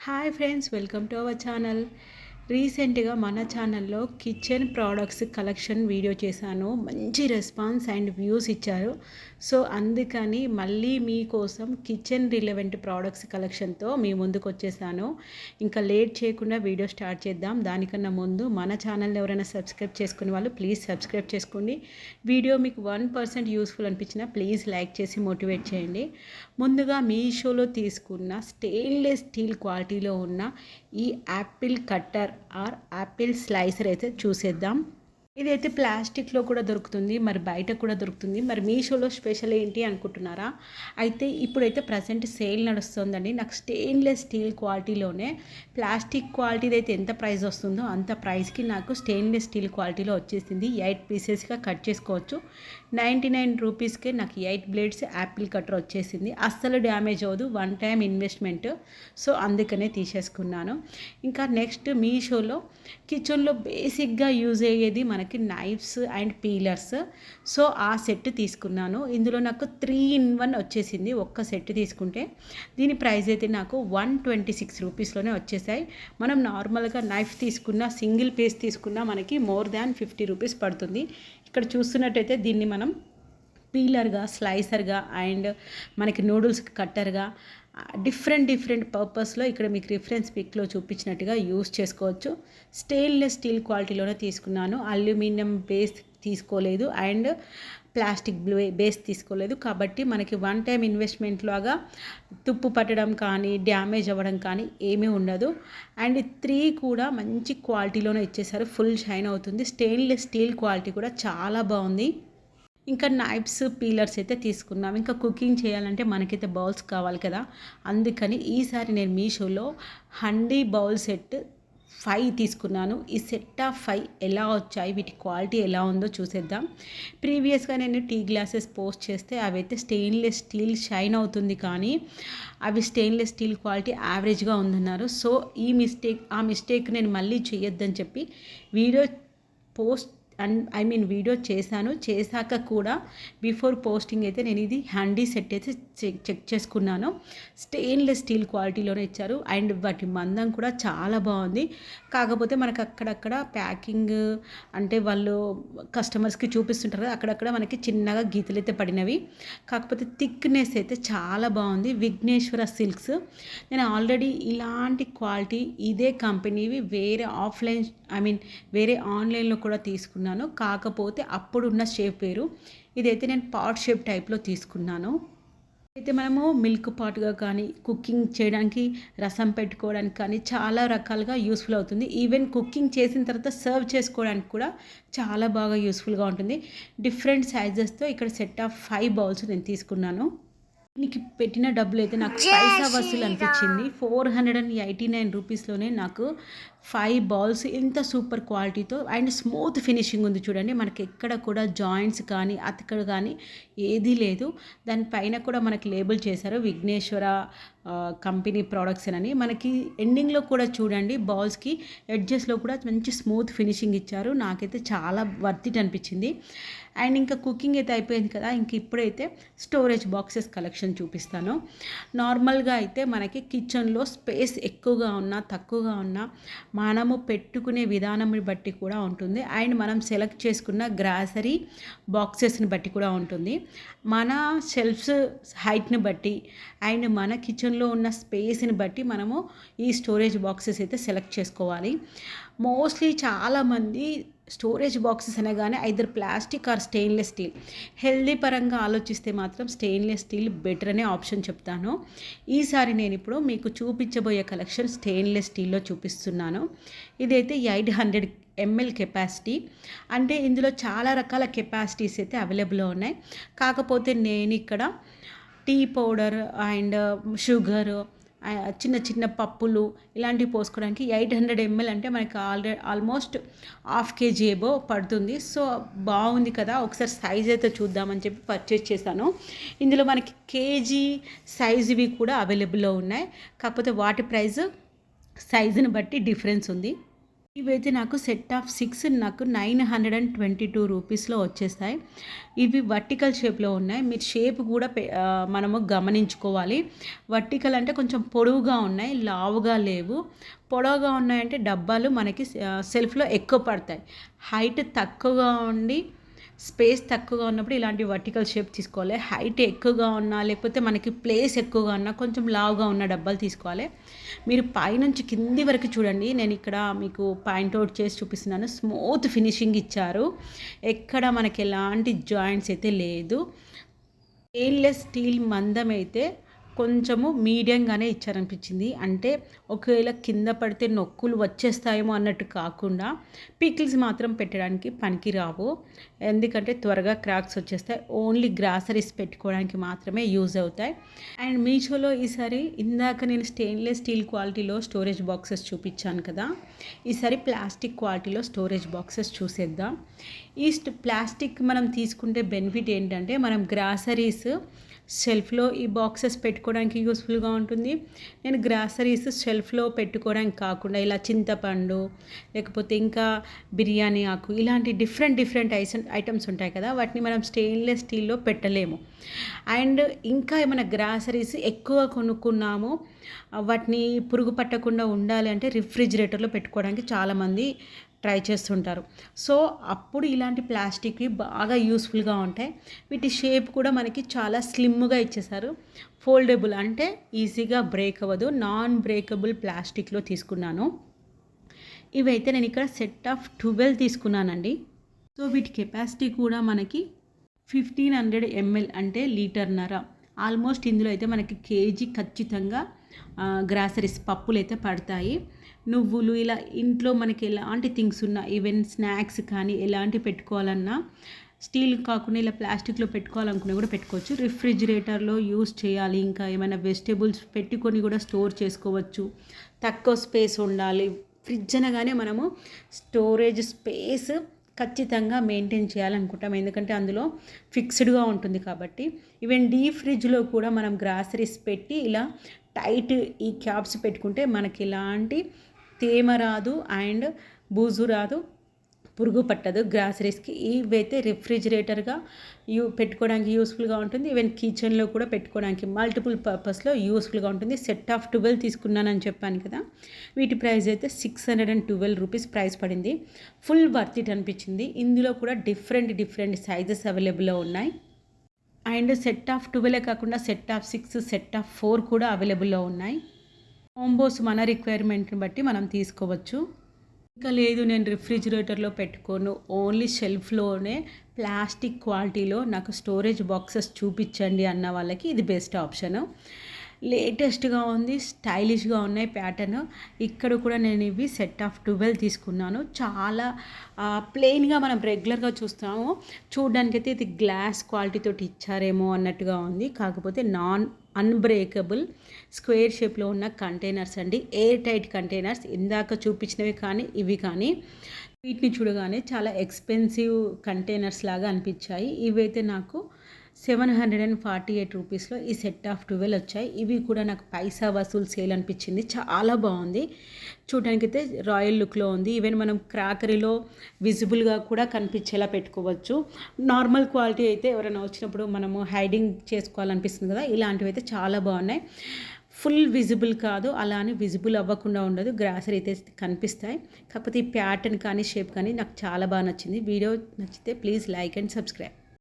Hi friends, welcome to our channel. రీసెంట్గా మన ఛానల్లో కిచెన్ ప్రోడక్ట్స్ కలెక్షన్ వీడియో చేశాను. మంచి రెస్పాన్స్ అండ్ వ్యూస్ ఇచ్చారు. సో అందుకని మళ్ళీ మీకోసం కిచెన్ రిలవెంట్ ప్రోడక్ట్స్ కలెక్షన్తో మీ ముందుకు వచ్చేసాను. ఇంకా లేట్ చేయకుండా వీడియో స్టార్ట్ చేద్దాం. దానికన్నా ముందు మన ఛానల్ని ఎవరైనా సబ్స్క్రైబ్ చేసుకునే వాళ్ళు ప్లీజ్ సబ్స్క్రైబ్ చేసుకోండి. వీడియో మీకు 1% యూస్ఫుల్ అనిపించినా ప్లీజ్ లైక్ చేసి మోటివేట్ చేయండి. ముందుగా మీషోలో తీసుకున్న స్టెయిన్లెస్ స్టీల్ క్వాలిటీలో ఉన్న ఈ apple cutter or apple slicer అయితే చూసేద్దాం. ఇదైతే ప్లాస్టిక్లో కూడా దొరుకుతుంది, మరి బయట కూడా దొరుకుతుంది. మరి మీషోలో స్పెషల్ ఏంటి అనుకుంటున్నారా? అయితే ఇప్పుడైతే ప్రజెంట్ సేల్ నడుస్తుందండి. నాకు స్టెయిన్లెస్ స్టీల్ క్వాలిటీలోనే ప్లాస్టిక్ క్వాలిటీది అయితే ఎంత ప్రైస్ వస్తుందో అంత ప్రైస్కి నాకు స్టెయిన్లెస్ స్టీల్ క్వాలిటీలో వచ్చేసింది. 8 పీసెస్గా కట్ చేసుకోవచ్చు. 99 రూపీస్కే నాకు 8 బ్లేడ్స్ యాపిల్ కట్టర్ వచ్చేసింది. అస్సలు డ్యామేజ్ అవ్వదు, వన్ టైం ఇన్వెస్ట్మెంట్. సో అందుకనే తీసేసుకున్నాను. ఇంకా నెక్స్ట్ మీషోలో కిచెన్లో బేసిక్గా యూజ్ అయ్యేది మనకి నైఫ్స్ అండ్ పీలర్స్. సో ఆ సెట్ తీసుకున్నాను. ఇందులో నాకు 3-in-1 వచ్చేసింది. ఒక్క సెట్ తీసుకుంటే దీని ప్రైస్ అయితే నాకు 126 రూపీస్లోనే వచ్చేసాయి. మనం నార్మల్గా నైఫ్ తీసుకున్న సింగిల్ పీస్ తీసుకున్నా మనకి మోర్ దాన్ 50 రూపీస్ పడుతుంది. ఇక్కడ చూస్తున్నట్టయితే దీన్ని మనం పీలర్గా, స్లైసర్గా అండ్ మనకి నూడిల్స్ కట్టర్గా డిఫరెంట్ పర్పస్లో ఇక్కడ మీకు రిఫరెన్స్ పిక్లో చూపించినట్టుగా యూస్ చేసుకోవచ్చు. స్టెయిన్లెస్ స్టీల్ క్వాలిటీలోనే తీసుకున్నాను. అల్యూమినియం బేస్ తీసుకోలేదు అండ్ ప్లాస్టిక్ బేస్ తీసుకోలేదు. కాబట్టి మనకి వన్ టైం ఇన్వెస్ట్మెంట్ లాగా తుప్పు పట్టడం కానీ డ్యామేజ్ అవ్వడం కానీ ఏమీ ఉండదు. అండ్ 3 కూడా మంచి క్వాలిటీలోనే ఇచ్చేసారు. ఫుల్ షైన్ అవుతుంది. స్టెయిన్లెస్ స్టీల్ క్వాలిటీ కూడా చాలా బాగుంది. ఇంకా నైఫ్స్, పీలర్స్ అయితే తీసుకున్నాం. ఇంకా కుకింగ్ చేయాలంటే మనకైతే బౌల్స్ కావాలి కదా, అందుకని ఈసారి నేను మీషోలో హండీ బౌల్ సెట్ 5 తీసుకున్నాను. ఈ సెట్ ఆఫ్ 5 ఎలా వచ్చాయి, వీటి క్వాలిటీ ఎలా ఉందో చూసేద్దాం. ప్రీవియస్గా నేను టీ గ్లాసెస్ పోస్ట్ చేస్తే అవి అయితే స్టెయిన్లెస్ స్టీల్ షైన్ అవుతుంది, కానీ అవి స్టెయిన్లెస్ స్టీల్ క్వాలిటీ యావరేజ్గా ఉందన్నారు. సో ఆ మిస్టేక్ నేను మళ్ళీ చేయొద్దని చెప్పి వీడియో పోస్ట్ వీడియో చేశాక కూడా బిఫోర్ పోస్టింగ్ అయితే నేను ఇది హ్యాండీ సెట్ అయితే చెక్ చేసుకున్నాను. స్టెయిన్లెస్ స్టీల్ క్వాలిటీలోనే ఇచ్చారు అండ్ వాటి మందం కూడా చాలా బాగుంది. కాకపోతే మనకు అక్కడక్కడ ప్యాకింగ్ అంటే వాళ్ళు కస్టమర్స్కి చూపిస్తుంటారు కదా, అక్కడక్కడ మనకి చిన్నగా గీతలు అయితే పడినవి. కాకపోతే థిక్నెస్ అయితే చాలా బాగుంది. విఘ్నేశ్వర సిల్క్స్. నేను ఆల్రెడీ ఇలాంటి క్వాలిటీ ఇదే కంపెనీవి వేరే ఆన్లైన్లో కూడా తీసుకున్నాను. కాకపోతే అప్పుడున్న షేప్ వేరు. ఇదైతే నేను పాట్ షేప్ టైప్లో తీసుకున్నాను. అయితే మనము మిల్క్ పాట్గా కానీ కుకింగ్ చేయడానికి, రసం పెట్టుకోవడానికి కానీ చాలా రకాలుగా యూస్ఫుల్ అవుతుంది. ఈవెన్ కుకింగ్ చేసిన తర్వాత సర్వ్ చేసుకోవడానికి కూడా చాలా బాగా యూస్ఫుల్గా ఉంటుంది. డిఫరెంట్ సైజెస్తో ఇక్కడ సెట్ ఆఫ్ 5 బౌల్స్ నేను తీసుకున్నాను. దీనికి పెట్టిన డబ్బులు అయితే నాకు పైసా వసూలు అనిపించింది. 489 రూపీస్లోనే నాకు 5 బౌల్స్ ఇంత సూపర్ క్వాలిటీతో అండ్ స్మూత్ ఫినిషింగ్ ఉంది. చూడండి, మనకి ఎక్కడ కూడా జాయింట్స్ కానీ అతికడు కానీ ఏదీ లేదు. దానిపైన కూడా మనకి లేబుల్ చేశారు విఘ్నేశ్వర కంపెనీ ప్రోడక్ట్స్ అని. మనకి ఎండింగ్లో కూడా చూడండి, బౌల్స్కి ఎడ్జెస్లో కూడా మంచి స్మూత్ ఫినిషింగ్ ఇచ్చారు. నాకైతే చాలా వర్త్ ఇట్ అనిపించింది. అండ్ ఇంకా కుకింగ్ అయితే అయిపోయింది కదా, ఇంక ఇప్పుడైతే స్టోరేజ్ బాక్సెస్ కలెక్షన్ చూపిస్తాను. నార్మల్గా అయితే మనకి కిచెన్లో స్పేస్ ఎక్కువగా ఉన్నా తక్కువగా ఉన్నా మనము పెట్టుకునే విధానం బట్టి కూడా ఉంటుంది. అండ్ మనం సెలెక్ట్ చేసుకున్న గ్రాసరీ బాక్సెస్ని బట్టి కూడా ఉంటుంది. మన షెల్ఫ్స్ హైట్ని బట్టి అండ్ మన కిచెన్లో ఉన్న స్పేస్ని బట్టి మనము ఈ స్టోరేజ్ బాక్సెస్ అయితే సెలెక్ట్ చేసుకోవాలి. మోస్ట్లీ చాలామంది స్టోరేజ్ బాక్సెస్ అనగానే either plastic are stainless steel. Healthy పరంగా ఆలోచిస్తే మాత్రం స్టెయిన్లెస్ స్టీల్ బెటర్ అనే ఆప్షన్ చెప్తాను. ఈసారి నేను ఇప్పుడు మీకు చూపించబోయే కలెక్షన్ స్టెయిన్లెస్ స్టీల్లో చూపిస్తున్నాను. ఇదైతే 800 ml కెపాసిటీ. అంటే ఇందులో చాలా రకాల కెపాసిటీస్ అయితే అవైలబుల్లో ఉన్నాయి. కాకపోతే నేను ఇక్కడ టీ పౌడర్ అండ్ షుగర్, చిన్న పప్పులు ఇలాంటివి పోసుకోవడానికి 800 ml అంటే మనకి ఆల్మోస్ట్ ½ kg ఏబో పడుతుంది. సో బాగుంది కదా, ఒకసారి సైజ్ అయితే చూద్దామని చెప్పి పర్చేస్ చేశాను. ఇందులో మనకి కేజీ సైజువి కూడా అవైలబుల్లో ఉన్నాయి. కాకపోతే వాటి ప్రైస్ సైజుని బట్టి డిఫరెన్స్ ఉంది. ఇవైతే నాకు సెట్ ఆఫ్ 6 నాకు 922 రూపీస్‌లో వచ్చేస్తాయి. ఇవి వర్టికల్ షేప్‌లో ఉన్నాయి. మీరు షేప్ కూడా మనము గమనించుకోవాలి. వర్టికల్ అంటే కొంచెం పొడవుగా ఉన్నాయి, లావుగా లేవు. పొడవుగా ఉన్నాయంటే డబ్బాలు మనకి సెల్ఫ్‌లో ఎక్కువ పడతాయి. హైట్ తక్కువగా ఉండి స్పేస్ తక్కువగా ఉన్నప్పుడు ఇలాంటి వర్టికల్ షేప్ తీసుకోవాలి. హైట్ ఎక్కువగా ఉన్నా లేకపోతే మనకి ప్లేస్ ఎక్కువగా ఉన్నా కొంచెం లావుగా ఉన్న డబ్బాలు తీసుకోవాలి. మీరు పైనుంచి కింది వరకు చూడండి. నేను ఇక్కడ మీకు పాయింట్ అవుట్ చేసి చూపిస్తున్నాను. స్మూత్ ఫినిషింగ్ ఇచ్చారు. ఎక్కడ మనకి ఎలాంటి జాయింట్స్ అయితే లేదు. స్టెయిన్లెస్ స్టీల్ మందం అయితే కొంచెము మీడియంగానే ఇచ్చారనిపించింది. అంటే ఒకవేళ కింద పడితే నొక్కులు వచ్చేస్తాయేమో అన్నట్టు కాకుండా పికిల్స్ మాత్రం పెట్టడానికి పనికి రావు. ఎందుకంటే త్వరగా క్రాక్స్ వచ్చేస్తాయి. ఓన్లీ గ్రాసరీస్ పెట్టుకోవడానికి మాత్రమే యూజ్ అవుతాయి. అండ్ మీషోలో ఈసారి ఇందాక నేను స్టెయిన్లెస్ స్టీల్ క్వాలిటీలో స్టోరేజ్ బాక్సెస్ చూపించాను కదా, ఈసారి ప్లాస్టిక్ క్వాలిటీలో స్టోరేజ్ బాక్సెస్ చూసేద్దాం. ఈ ప్లాస్టిక్ మనం తీసుకుంటే బెనిఫిట్ ఏంటంటే మనం గ్రాసరీస్ షెల్ఫ్లో ఈ బాక్సెస్ పెట్టుకోవడానికి యూస్ఫుల్గా ఉంటుంది. నేను గ్రాసరీస్ షెల్ఫ్లో పెట్టుకోవడానికి కాకుండా ఇలా చింతపండు లేకపోతే ఇంకా బిర్యానీ ఆకు ఇలాంటి డిఫరెంట్ ఐటమ్స్ ఉంటాయి కదా, వాటిని మనం స్టెయిన్లెస్ స్టీల్లో పెట్టలేము. అండ్ ఇంకా ఏమైనా గ్రాసరీస్ ఎక్కువ కొనుక్కున్నాము, వాటిని పురుగు పట్టకుండా ఉండాలి అంటే రిఫ్రిజిరేటర్లో పెట్టుకోవడానికి చాలామంది ట్రై చేస్తుంటారు. సో అప్పుడు ఇలాంటి ప్లాస్టిక్వి బాగా యూస్ఫుల్గా ఉంటాయి. వీటి షేప్ కూడా మనకి చాలా స్లిమ్గా ఇచ్చేసారు. ఫోల్డబుల్ అంటే ఈజీగా బ్రేక్ అవ్వదు. నాన్ బ్రేకబుల్ ప్లాస్టిక్లో తీసుకున్నాను. ఇవైతే నేను ఇక్కడ సెట్ ఆఫ్ 12 తీసుకున్నానండి. సో వీటి కెపాసిటీ కూడా మనకి 1500 ml అంటే లీటర్న్నర. ఆల్మోస్ట్ ఇందులో అయితే మనకి కేజీ ఖచ్చితంగా గ్రాసరీస్ పప్పులు అయితే పడతాయి. నువ్వులు ఇలా ఇంట్లో మనకి ఎలాంటి థింగ్స్ ఉన్నా ఈవెన్ స్నాక్స్ కానీ ఎలాంటి పెట్టుకోవాలన్నా స్టీల్ కాకుండా ఇలా ప్లాస్టిక్లో పెట్టుకోవాలనుకున్నా కూడా పెట్టుకోవచ్చు. రిఫ్రిజిరేటర్లో యూస్ చేయాలి, ఇంకా ఏమైనా వెజిటేబుల్స్ పెట్టుకొని కూడా స్టోర్ చేసుకోవచ్చు. తక్కువ స్పేస్ ఉండాలి. ఫ్రిడ్జ్ అనగానే మనము స్టోరేజ్ స్పేస్ ఖచ్చితంగా మెయింటైన్ చేయాలనుకుంటాం, ఎందుకంటే అందులో ఫిక్స్డ్గా ఉంటుంది కాబట్టి. ఈవెన్ డీప్ ఫ్రిడ్జ్లో కూడా మనం గ్రాసరీస్ పెట్టి ఇలా టైట్ ఈ క్యాప్స్ పెట్టుకుంటే మనకి ఎలాంటి తేమ రాదు అండ్ బూజు రాదు, పురుగు పట్టదు గ్రాసరీస్కి. ఇవైతే రిఫ్రిజిరేటర్గా పెట్టుకోవడానికి యూస్ఫుల్గా ఉంటుంది. ఈవెన్ కిచెన్లో కూడా పెట్టుకోవడానికి మల్టిపుల్ పర్పస్లో యూస్ఫుల్గా ఉంటుంది. సెట్ ఆఫ్ 12 తీసుకున్నానని చెప్పాను కదా, వీటి ప్రైస్ అయితే 612 రూపీస్ ప్రైస్ పడింది. ఫుల్ వర్త్ ఇట్ అనిపించింది. ఇందులో కూడా డిఫరెంట్ సైజెస్ అవైలబుల్లో ఉన్నాయి. అండ్ సెట్ ఆఫ్ 12 కాకుండా సెట్ ఆఫ్ 6, సెట్ ఆఫ్ 4 కూడా అవైలబుల్లో ఉన్నాయి. కాంబోస్ మన రిక్వైర్మెంట్ని బట్టి మనం తీసుకోవచ్చు. ఇంకా లేదు నేను రిఫ్రిజిరేటర్లో పెట్టుకోను, ఓన్లీ షెల్ఫ్లోనే ప్లాస్టిక్ క్వాలిటీలో నాకు స్టోరేజ్ బాక్సెస్ చూపించండి అన్న వాళ్ళకి ఇది బెస్ట్ ఆప్షను. లేటెస్ట్గా ఉంది, స్టైలిష్గా ఉన్నాయి ప్యాటర్న్. ఇక్కడ కూడా నేను ఇవి సెట్ ఆఫ్ 12 తీసుకున్నాను. చాలా ప్లెయిన్గా మనం రెగ్యులర్గా చూస్తాము, చూడడానికైతే ఇది గ్లాస్ క్వాలిటీతో ఇచ్చారేమో అన్నట్టుగా ఉంది. కాకపోతే నాన్ అన్బ్రేకబుల్ స్క్వేర్ షేప్లో ఉన్న కంటైనర్స్ అండి, ఎయిర్ టైట్ కంటైనర్స్. ఇందాక చూపించినవి కానీ ఇవి కానీ వీటిని చూడగానే చాలా ఎక్స్పెన్సివ్ కంటైనర్స్ లాగా అనిపించాయి. ఇవైతే నాకు 748 రూపీస్లో ఈ సెట్ ఆఫ్ 12 వచ్చాయి. ఇవి కూడా నాకు పైసా వసూలు సేల్ అనిపించింది. చాలా బాగుంది, చూడడానికైతే రాయల్ లుక్లో ఉంది. ఈవెన్ మనం క్రాకరీలో విజిబుల్గా కూడా కనిపించేలా పెట్టుకోవచ్చు. నార్మల్ క్వాలిటీ అయితే ఎవరైనా వచ్చినప్పుడు మనము హైడింగ్ చేసుకోవాలనిపిస్తుంది కదా, ఇలాంటివి అయితే చాలా బాగున్నాయి. ఫుల్ విజిబుల్ కాదు, అలా అని విజిబుల్ అవ్వకుండా ఉండదు, గ్రాసరీ అయితే కనిపిస్తాయి. కాకపోతే ఈ ప్యాటర్న్ కానీ షేప్ కానీ నాకు చాలా బాగా నచ్చింది. వీడియో నచ్చితే ప్లీజ్ లైక్ అండ్ సబ్స్క్రైబ్.